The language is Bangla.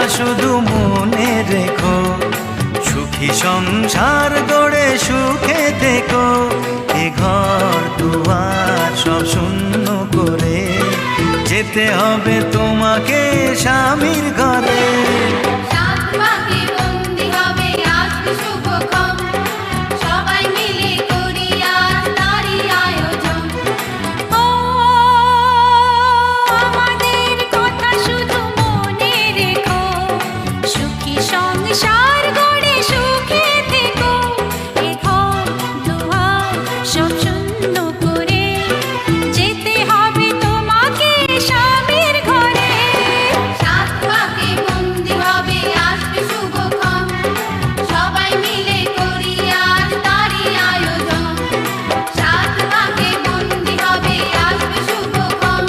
শুধু মনে রেখো, সুখী সংসার গড়ে সুখে থেকো। এ ঘর দুয়ার সব শূন্য করে যেতে হবে তোমাকে স্বামীর ঘরে।